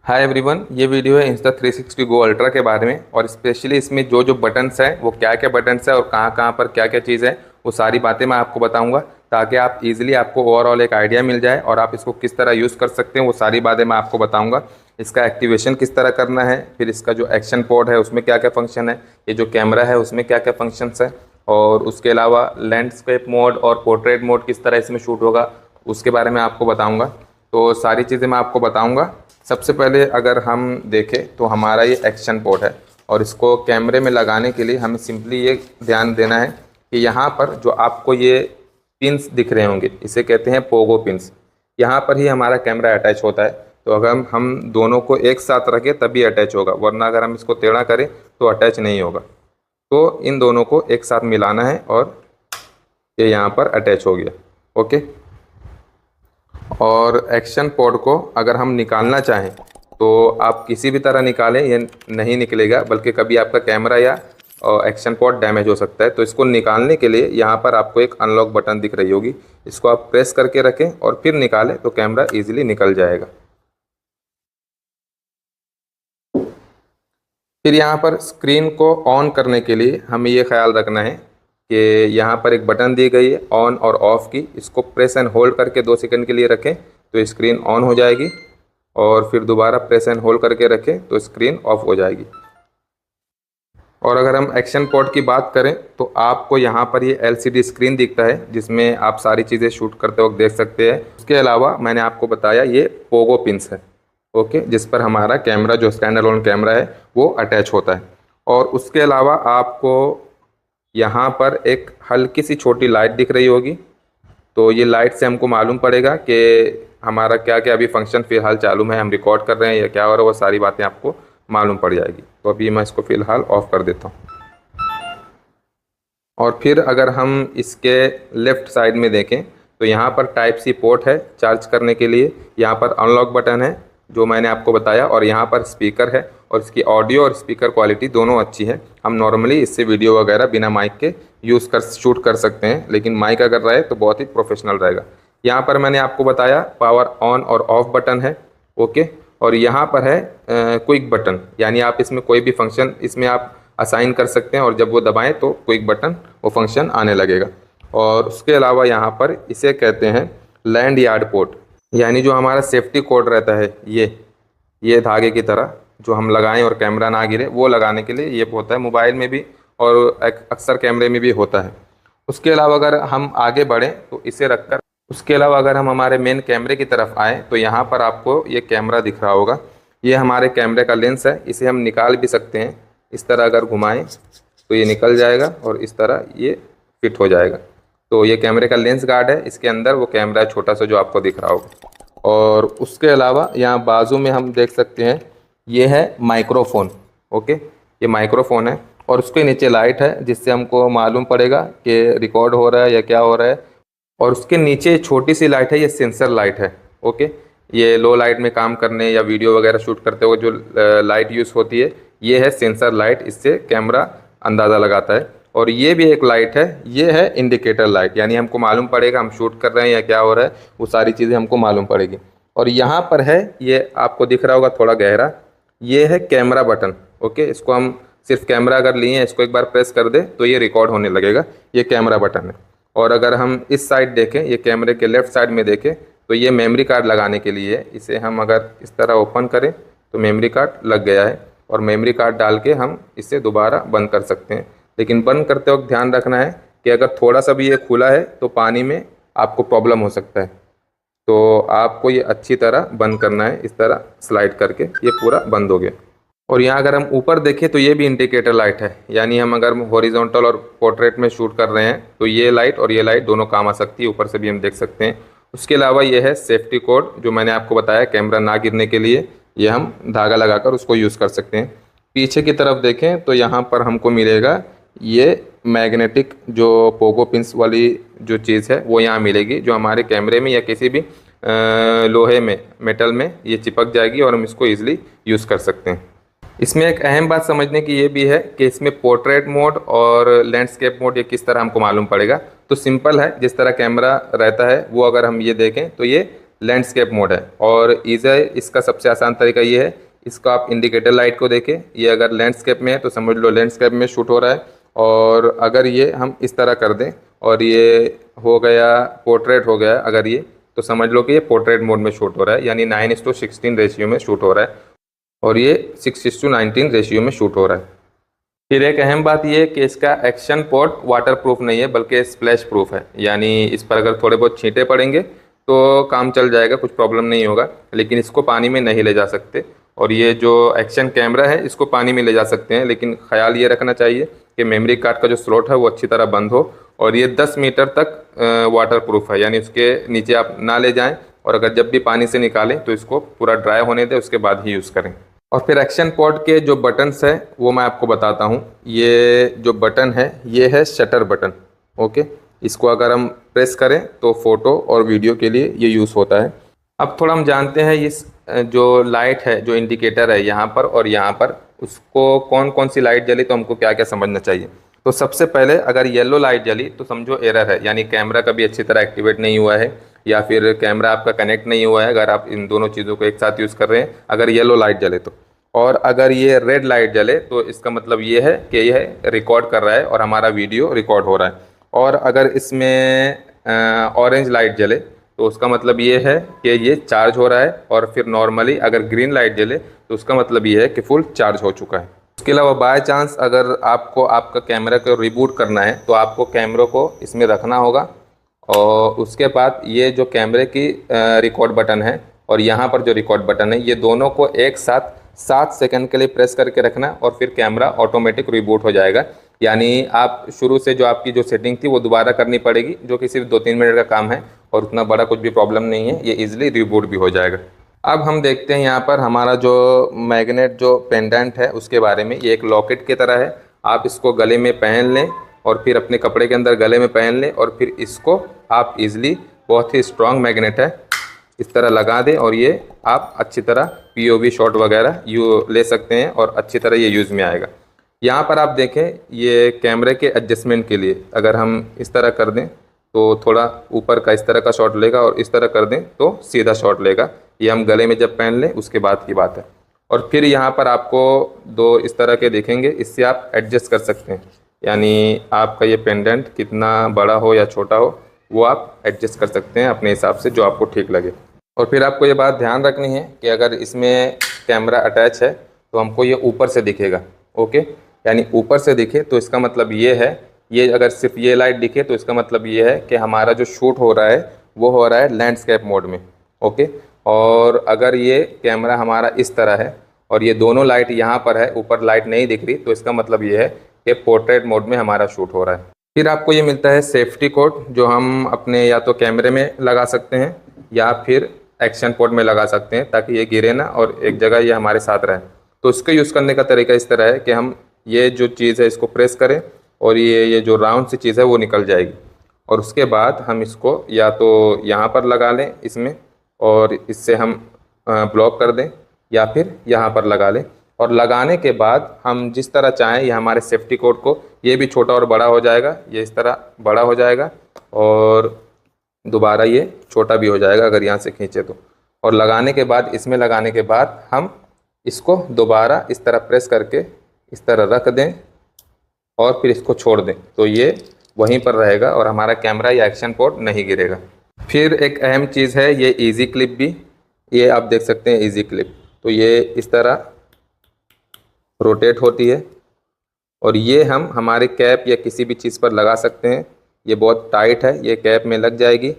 Hi everyone, ये video है Insta360 Go ultra के बारे में। और स्पेशली इसमें जो जो बटन्स हैं वो क्या क्या बटन्स हैं और कहाँ कहाँ पर क्या क्या चीज़ है वो सारी बातें मैं आपको बताऊंगा, ताकि आप इजीली आपको ओवरऑल एक आइडिया मिल जाए और आप इसको किस तरह यूज़ कर सकते हैं वो सारी बातें मैं आपको बताऊंगा। इसका एक्टिवेशन किस तरह करना है, फिर इसका जो एक्शन पोर्ट है उसमें क्या क्या फंक्शन है, ये जो कैमरा है उसमें क्या क्या फंक्शंस है, और उसके अलावा लैंडस्केप मोड और पोर्ट्रेट मोड किस तरह इसमें शूट होगा उसके बारे में आपको बताऊँगा। तो सारी चीज़ें मैं आपको बताऊँगा। सबसे पहले अगर हम देखें तो हमारा ये एक्शन पोर्ट है, और इसको कैमरे में लगाने के लिए हमें सिंपली ये ध्यान देना है कि यहाँ पर जो आपको ये पिंस दिख रहे होंगे इसे कहते हैं पोगो पिंस। यहाँ पर ही हमारा कैमरा अटैच होता है। तो अगर हम दोनों को एक साथ रखें तभी अटैच होगा, वरना अगर हम इसको टेढ़ा करें तो अटैच नहीं होगा। तो इन दोनों को एक साथ मिलाना है और ये यहाँ पर अटैच हो गया। ओके। और एक्शन पोर्ट को अगर हम निकालना चाहें तो आप किसी भी तरह निकालें, ये नहीं निकलेगा, बल्कि कभी आपका कैमरा या एक्शन पोर्ट डैमेज हो सकता है। तो इसको निकालने के लिए यहाँ पर आपको एक अनलॉक बटन दिख रही होगी, इसको आप प्रेस करके रखें और फिर निकालें तो कैमरा इजीली निकल जाएगा। फिर यहाँ पर स्क्रीन को ऑन करने के लिए हमें ये ख्याल रखना है कि यहाँ पर एक बटन दी गई है ऑन और ऑफ़ की, इसको प्रेस एंड होल्ड करके 2 सेकंड के लिए रखें तो स्क्रीन ऑन हो जाएगी, और फिर दोबारा प्रेस एंड होल्ड करके रखें तो स्क्रीन ऑफ हो जाएगी। और अगर हम एक्शन पोर्ट की बात करें तो आपको यहाँ पर ये LCD स्क्रीन दिखता है जिसमें आप सारी चीज़ें शूट करते वक्त देख सकते हैं। उसके अलावा मैंने आपको बताया ये पोगो पिंस है, ओके, जिस पर हमारा कैमरा जो स्टैंड अलोन कैमरा है वो अटैच होता है। और उसके अलावा आपको यहाँ पर एक हल्की सी छोटी लाइट दिख रही होगी, तो ये लाइट से हमको मालूम पड़ेगा कि हमारा क्या क्या अभी फंक्शन फ़िलहाल चालू है, हम रिकॉर्ड कर रहे हैं या क्या हो रहा है, वो सारी बातें आपको मालूम पड़ जाएगी। तो अभी मैं इसको फ़िलहाल ऑफ़ कर देता हूँ। और फिर अगर हम इसके लेफ़्ट साइड में देखें तो यहाँ पर टाइप सी पोर्ट है चार्ज करने के लिए, यहाँ पर अनलॉक बटन है जो मैंने आपको बताया, और यहाँ पर स्पीकर है, और इसकी ऑडियो और स्पीकर क्वालिटी दोनों अच्छी है। हम नॉर्मली इससे वीडियो वगैरह बिना माइक के शूट कर सकते हैं, लेकिन माइक अगर रहे तो बहुत ही प्रोफेशनल रहेगा। यहाँ पर मैंने आपको बताया पावर ऑन और ऑफ बटन है, ओके। और यहाँ पर है क्विक बटन, यानी आप इसमें कोई भी फंक्शन इसमें आप असाइन कर सकते हैं, और जब वो दबाएं तो क्विक बटन वो फंक्शन आने लगेगा। और उसके अलावा यहाँ पर इसे कहते हैं लैंड यार्ड पोर्ट, यानी जो हमारा सेफ्टी कोड रहता है ये धागे की तरह जो हम लगाएं और कैमरा ना गिरे, वो लगाने के लिए ये होता है। मोबाइल में भी और अक्सर कैमरे में भी होता है। उसके अलावा अगर हम आगे बढ़ें तो इसे रखकर उसके अलावा अगर हम हमारे मेन कैमरे की तरफ आएँ तो यहाँ पर आपको ये कैमरा दिख रहा होगा, ये हमारे कैमरे का लेंस है। इसे हम निकाल भी सकते हैं, इस तरह अगर घुमाएँ तो ये निकल जाएगा और इस तरह ये फिट हो जाएगा। तो ये कैमरे का लेंस गार्ड है, इसके अंदर वो कैमरा है छोटा सा जो आपको दिख रहा होगा। और उसके अलावा यहाँ बाजू में हम देख सकते हैं ये है माइक्रोफोन, ओके, ये माइक्रोफोन है, और उसके नीचे लाइट है जिससे हमको मालूम पड़ेगा कि रिकॉर्ड हो रहा है या क्या हो रहा है। और उसके नीचे छोटी सी लाइट है, ये सेंसर लाइट है, ओके। ये लो लाइट में काम करने या वीडियो वगैरह शूट करते हुए जो लाइट यूज़ होती है ये है सेंसर लाइट, इससे कैमरा अंदाज़ा लगाता है। और ये भी एक लाइट है, ये है इंडिकेटर लाइट, यानी हमको मालूम पड़ेगा हम शूट कर रहे हैं या क्या हो रहा है, वो सारी चीज़ें हमको मालूम पड़ेगी। और यहाँ पर है, ये आपको दिख रहा होगा थोड़ा गहरा, ये है कैमरा बटन, ओके। इसको हम सिर्फ कैमरा अगर लिए हैं इसको एक बार प्रेस कर दे तो ये रिकॉर्ड होने लगेगा, ये कैमरा बटन है। और अगर हम इस साइड देखें, ये कैमरे के लेफ़्ट साइड में देखें तो ये मेमोरी कार्ड लगाने के लिए है। इसे हम अगर इस तरह ओपन करें तो मेमोरी कार्ड लग गया है, और मेमोरी कार्ड डाल के हम इसे दोबारा बंद कर सकते हैं। लेकिन बंद करते वक्त ध्यान रखना है कि अगर थोड़ा सा भी ये खुला है तो पानी में आपको प्रॉब्लम हो सकता है, तो आपको ये अच्छी तरह बंद करना है, इस तरह स्लाइड करके ये पूरा बंद हो गया। और यहाँ अगर हम ऊपर देखें तो ये भी इंडिकेटर लाइट है, यानी हम अगर हॉरिजॉन्टल और पोर्ट्रेट में शूट कर रहे हैं तो ये लाइट और ये लाइट दोनों काम आ सकती है, ऊपर से भी हम देख सकते हैं। उसके अलावा ये है सेफ्टी कोड जो मैंने आपको बताया कैमरा ना गिरने के लिए, ये हम धागा लगाकर उसको यूज़ कर सकते हैं। पीछे की तरफ देखें तो यहाँ पर हमको मिलेगा ये मैग्नेटिक जो पोगो पिंस वाली जो चीज़ है वो यहाँ मिलेगी, जो हमारे कैमरे में या किसी भी लोहे में मेटल में ये चिपक जाएगी और हम इसको ईज़िली यूज़ कर सकते हैं। इसमें एक अहम बात समझने की ये भी है कि इसमें पोर्ट्रेट मोड और लैंडस्केप मोड ये किस तरह हमको मालूम पड़ेगा। तो सिंपल है, जिस तरह कैमरा रहता है वो अगर हम ये देखें तो ये लैंडस्केप मोड है। और ईज़ी इसका सबसे आसान तरीका ये है, इसको आप इंडिकेटर लाइट को देखें, ये अगर लैंडस्केप में है तो समझ लो लैंडस्केप में शूट हो रहा है। और अगर ये हम इस तरह कर दें और ये हो गया पोर्ट्रेट हो गया अगर ये, तो समझ लो कि ये पोर्ट्रेट मोड में शूट हो रहा है, यानी 9:16 रेशियो में शूट हो रहा है और ये 6:19 रेशियो में शूट हो रहा है। फिर एक अहम बात यह है कि इसका एक्शन पोर्ट वाटर प्रूफ नहीं है बल्कि स्प्लैश प्रूफ है, यानी इस पर अगर थोड़े बहुत छींटे पड़ेंगे तो काम चल जाएगा, कुछ प्रॉब्लम नहीं होगा, लेकिन इसको पानी में नहीं ले जा सकते। और ये जो एक्शन कैमरा है इसको पानी में ले जा सकते हैं, लेकिन ख्याल ये रखना चाहिए कि मेमोरी कार्ड का जो स्लॉट है वो अच्छी तरह बंद हो। और ये 10 मीटर तक वाटर प्रूफ है, यानी उसके नीचे आप ना ले जाएं, और अगर जब भी पानी से निकालें तो इसको पूरा ड्राई होने दें, उसके बाद ही यूज़ करें। और फिर एक्शन पोर्ट के जो बटन्स है वो मैं आपको बताता हूँ। ये जो बटन है ये है शटर बटन, ओके। इसको अगर हम प्रेस करें तो फ़ोटो और वीडियो के लिए ये यूज़ होता है। अब थोड़ा हम जानते हैं इस जो लाइट है, जो इंडिकेटर है यहाँ पर और यहाँ पर, उसको कौन कौन सी लाइट जली तो हमको क्या क्या समझना चाहिए। तो सबसे पहले अगर येलो लाइट जली तो समझो एरर है, यानी कैमरा कभी अच्छी तरह एक्टिवेट नहीं हुआ है या फिर कैमरा आपका कनेक्ट नहीं हुआ है, अगर आप इन दोनों चीज़ों को एक साथ यूज़ कर रहे हैं, अगर येलो लाइट जले तो। और अगर ये रेड लाइट जले तो इसका मतलब ये है कि यह रिकॉर्ड कर रहा है और हमारा वीडियो रिकॉर्ड हो रहा है। और अगर इसमें ऑरेंज लाइट जले तो उसका मतलब ये है कि ये चार्ज हो रहा है। और फिर नॉर्मली अगर ग्रीन लाइट जले तो उसका मतलब ये है कि फुल चार्ज हो चुका है। उसके अलावा बाय चांस अगर आपको आपका कैमरा को रिबूट करना है तो आपको कैमरे को इसमें रखना होगा, और उसके बाद ये जो कैमरे की रिकॉर्ड बटन है और यहाँ पर जो रिकॉर्ड बटन है, ये दोनों को एक साथ 7 सेकंड के लिए प्रेस करके रखना और फिर कैमरा ऑटोमेटिक रिबूट हो जाएगा। यानी आप शुरू से जो आपकी जो सेटिंग थी वो दोबारा करनी पड़ेगी, जो कि सिर्फ 2-3 मिनट का काम है और उतना बड़ा कुछ भी प्रॉब्लम नहीं है, ये इजीली रिबूट भी हो जाएगा। अब हम देखते हैं यहाँ पर हमारा जो मैग्नेट जो पेंडेंट है उसके बारे में। ये एक लॉकेट की तरह है, आप इसको गले में पहन लें और फिर अपने कपड़े के अंदर गले में पहन लें और फिर इसको आप इजीली, बहुत ही स्ट्रॉन्ग मैग्नेट है, इस तरह लगा दें और ये आप अच्छी तरह पीओवी शॉट वगैरह ले सकते हैं और अच्छी तरह ये यूज़ में आएगा। यहाँ पर आप देखें ये कैमरे के एडजस्टमेंट के लिए अगर हम इस तरह कर दें तो थोड़ा ऊपर का इस तरह का शॉट लेगा और इस तरह कर दें तो सीधा शॉट लेगा। ये हम गले में जब पहन लें उसके बाद की बात है। और फिर यहाँ पर आपको 2 इस तरह के दिखेंगे, इससे आप एडजस्ट कर सकते हैं, यानी आपका ये पेंडेंट कितना बड़ा हो या छोटा हो वो आप एडजस्ट कर सकते हैं अपने हिसाब से, जो आपको ठीक लगे। और फिर आपको ये बात ध्यान रखनी है कि अगर इसमें कैमरा अटैच है तो हमको ये ऊपर से दिखेगा, ओके। यानी ऊपर से दिखे तो इसका मतलब ये है, ये अगर सिर्फ ये लाइट दिखे तो इसका मतलब ये है कि हमारा जो शूट हो रहा है वो हो रहा है लैंडस्केप मोड में, ओके। और अगर ये कैमरा हमारा इस तरह है और ये दोनों लाइट यहाँ पर है, ऊपर लाइट नहीं दिख रही, तो इसका मतलब ये है कि पोर्ट्रेट मोड में हमारा शूट हो रहा है। फिर आपको ये मिलता है सेफ्टी कोड, जो हम अपने या तो कैमरे में लगा सकते हैं या फिर एक्शन पोर्ट में लगा सकते हैं, ताकि ये गिरे ना और एक जगह ये हमारे साथ रहे। तो इसको यूज़ करने का तरीका इस तरह है कि हम ये जो चीज़ है इसको प्रेस करें और ये जो राउंड सी चीज़ है वो निकल जाएगी, और उसके बाद हम इसको या तो यहाँ पर लगा लें इसमें और इससे हम ब्लॉक कर दें, या फिर यहाँ पर लगा लें। और लगाने के बाद हम जिस तरह चाहें ये हमारे सेफ्टी कोड को, ये भी छोटा और बड़ा हो जाएगा, ये इस तरह बड़ा हो जाएगा और दोबारा ये छोटा भी हो जाएगा अगर यहाँ से खींचे तो। और लगाने के बाद, इसमें लगाने के बाद हम इसको दोबारा इस तरह प्रेस करके इस तरह रख दें और फिर इसको छोड़ दें, तो ये वहीं पर रहेगा और हमारा कैमरा या एक्शन पोर्ट नहीं गिरेगा। फिर एक अहम चीज़ है ये इजी क्लिप भी, ये आप देख सकते हैं इजी क्लिप। तो ये इस तरह रोटेट होती है और ये हम हमारे कैप या किसी भी चीज़ पर लगा सकते हैं। ये बहुत टाइट है, ये कैप में लग जाएगी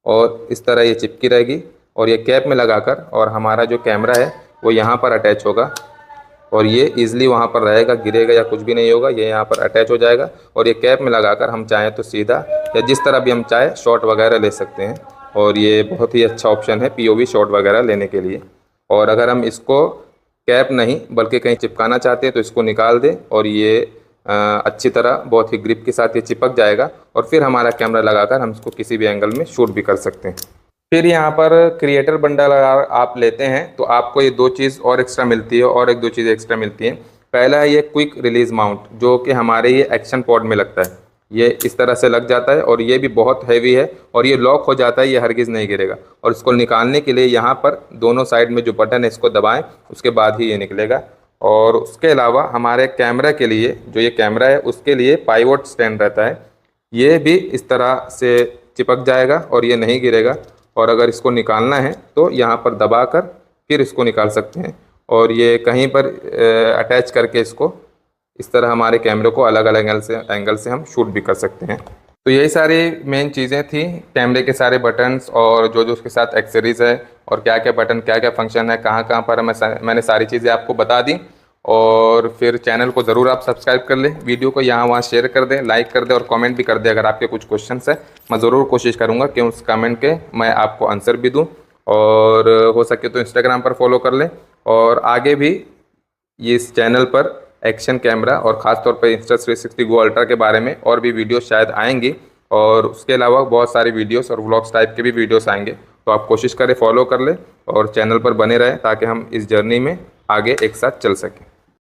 और इस तरह ये चिपकी रहेगी, और ये कैप में लगाकर और हमारा जो कैमरा है वो यहाँ पर अटैच होगा और ये ईज़िली वहाँ पर रहेगा, गिरेगा या कुछ भी नहीं होगा, ये यहाँ पर अटैच हो जाएगा। और ये कैप में लगाकर हम चाहें तो सीधा या जिस तरह भी हम चाहें शॉट वगैरह ले सकते हैं, और ये बहुत ही अच्छा ऑप्शन है पीओवी शॉट वगैरह लेने के लिए। और अगर हम इसको कैप नहीं बल्कि कहीं चिपकाना चाहते हैं तो इसको निकाल दें और ये अच्छी तरह बहुत ही ग्रिप के साथ ये चिपक जाएगा, और फिर हमारा कैमरा लगाकर हम इसको किसी भी एंगल में शूट भी कर सकते हैं। फिर यहाँ पर क्रिएटर बंडल अगर आप लेते हैं तो आपको ये 2 चीज़ और एक्स्ट्रा मिलती है, और 1-2 चीज़ एक्स्ट्रा मिलती हैं। पहला है ये क्विक रिलीज माउंट, जो कि हमारे ये एक्शन पॉड में लगता है, ये इस तरह से लग जाता है और ये भी बहुत हैवी है और ये लॉक हो जाता है, ये हरगिज़ नहीं गिरेगा। और इसको निकालने के लिए यहाँ पर दोनों साइड में जो बटन है इसको दबाएं, उसके बाद ही ये निकलेगा। और उसके अलावा हमारे कैमरा के लिए, जो ये कैमरा है उसके लिए पाइवोट स्टैंड रहता है, ये भी इस तरह से चिपक जाएगा और ये नहीं गिरेगा। और अगर इसको निकालना है तो यहाँ पर दबा कर फिर इसको निकाल सकते हैं और ये कहीं पर अटैच करके इसको इस तरह हमारे कैमरे को अलग अलग एंगल से हम शूट भी कर सकते हैं। तो यही सारी मेन चीज़ें थी कैमरे के सारे बटन्स और जो जो उसके साथ एक्सेसरीज़ है और क्या क्या बटन, क्या क्या फंक्शन है, कहाँ कहाँ पर मैंने सारी चीज़ें आपको बता दी। और फिर चैनल को ज़रूर आप सब्सक्राइब कर लें, वीडियो को यहाँ वहाँ शेयर कर दें, लाइक कर दें और कमेंट भी कर दें। अगर आपके कुछ क्वेश्चंस है मैं ज़रूर कोशिश करूँगा कि उस कमेंट के मैं आपको आंसर भी दूँ। और हो सके तो इंस्टाग्राम पर फॉलो कर लें। और आगे भी ये इस चैनल पर एक्शन कैमरा और ख़ास तौर पर Insta360 Go अल्ट्रा के बारे में और भी वीडियोस शायद आएंगी। और उसके अलावा बहुत सारी वीडियोस और व्लॉग्स टाइप के भी वीडियोस आएंगे, तो आप कोशिश करें फॉलो कर लें और चैनल पर बने रहें ताकि हम इस जर्नी में आगे एक साथ चल सकें।